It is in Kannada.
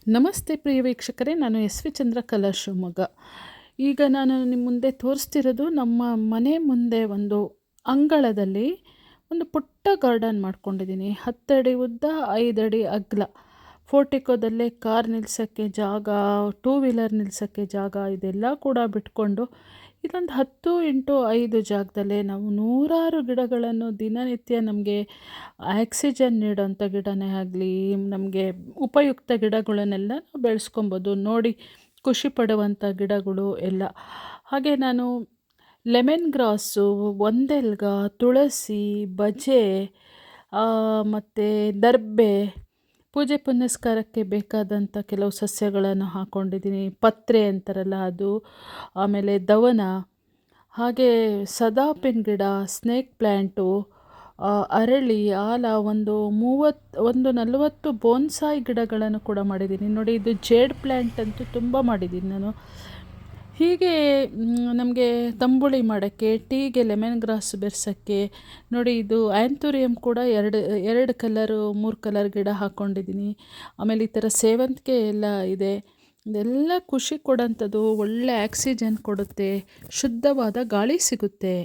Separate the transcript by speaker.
Speaker 1: ನಮಸ್ತೆ ಪ್ರಿಯ ವೀಕ್ಷಕರೇ, ನಾನು ಎಸ್ ವಿ ಚಂದ್ರಕಲಾ ಶಿವಮೊಗ್ಗ. ಈಗ ನಾನು ನಿಮ್ಮ ಮುಂದೆ ತೋರಿಸ್ತಿರೋದು ನಮ್ಮ ಮನೆ ಮುಂದೆ ಒಂದು ಅಂಗಳದಲ್ಲಿ ಒಂದು ಪುಟ್ಟ ಗಾರ್ಡನ್ ಮಾಡ್ಕೊಂಡಿದ್ದೀನಿ. 10 ಅಡಿ ಉದ್ದ, 5 ಅಡಿ ಅಗಲ. ಫೋರ್ಟಿಕೋದಲ್ಲೇ ಕಾರ್ ನಿಲ್ಸೋಕ್ಕೆ ಜಾಗ, ಟೂ ವೀಲರ್ ನಿಲ್ಸೋಕ್ಕೆ ಜಾಗ ಇದೆಲ್ಲ ಕೂಡ ಬಿಟ್ಕೊಂಡು ಇದೊಂದು 10x5 ಜಾಗದಲ್ಲೇ ನಾವು ನೂರಾರು ಗಿಡಗಳನ್ನು ದಿನನಿತ್ಯ ನಮಗೆ ಆಕ್ಸಿಜನ್ ನೀಡೋಂಥ ಗಿಡನೇ ಆಗಲಿ, ನಮಗೆ ಉಪಯುಕ್ತ ಗಿಡಗಳನ್ನೆಲ್ಲ ನಾವು ಬೆಳೆಸ್ಕೊಬೋದು. ನೋಡಿ ಖುಷಿ ಪಡುವಂಥ ಗಿಡಗಳು ಎಲ್ಲ. ಹಾಗೆ ನಾನು ಲೆಮನ್ ಗ್ರಾಸು, ಒಂದೆಲ್ಗ, ತುಳಸಿ, ಬಜೆ, ಮತ್ತು ದರ್ಬೆ, ಪೂಜೆ ಪುನಸ್ಕಾರಕ್ಕೆ ಬೇಕಾದಂಥ ಕೆಲವು ಸಸ್ಯಗಳನ್ನು ಹಾಕ್ಕೊಂಡಿದ್ದೀನಿ. ಪತ್ರೆ ಅಂತಾರಲ್ಲ ಅದು, ಆಮೇಲೆ ದವನ, ಹಾಗೆ ಸದಾಪಿನ್ ಗಿಡ, ಸ್ನೇಕ್ ಪ್ಲ್ಯಾಂಟು, ಅರಳಿ, ಆಲ, ಒಂದು 40 ಬೋನ್ಸಾಯಿ ಗಿಡಗಳನ್ನು ಕೂಡ ಮಾಡಿದ್ದೀನಿ. ನೋಡಿ, ಇದು ಜೇಡ್ ಪ್ಲ್ಯಾಂಟ್ ಅಂತೂ ತುಂಬ ಮಾಡಿದ್ದೀನಿ ನಾನು. ಹೀಗೆ ನಮಗೆ ತಂಬುಳಿ ಮಾಡೋಕ್ಕೆ, ಟೀಗೆ ಲೆಮನ್ ಗ್ರಾಸ್ ಬೆರೆಸೋಕ್ಕೆ. ನೋಡಿ, ಇದು ಆ್ಯಂಥೂರಿಯಮ್ ಕೂಡ ಎರಡು ಕಲರು 3 ಕಲರ್ ಗಿಡ ಹಾಕ್ಕೊಂಡಿದ್ದೀನಿ. ಆಮೇಲೆ ಈ ಥರ ಸೇವಂತಿಗೆ ಎಲ್ಲ ಇದೆ. ಇದೆಲ್ಲ ಖುಷಿ ಕೊಡೋಂಥದ್ದು, ಒಳ್ಳೆ ಆಕ್ಸಿಜನ್ ಕೊಡುತ್ತೆ, ಶುದ್ಧವಾದ ಗಾಳಿ ಸಿಗುತ್ತೆ.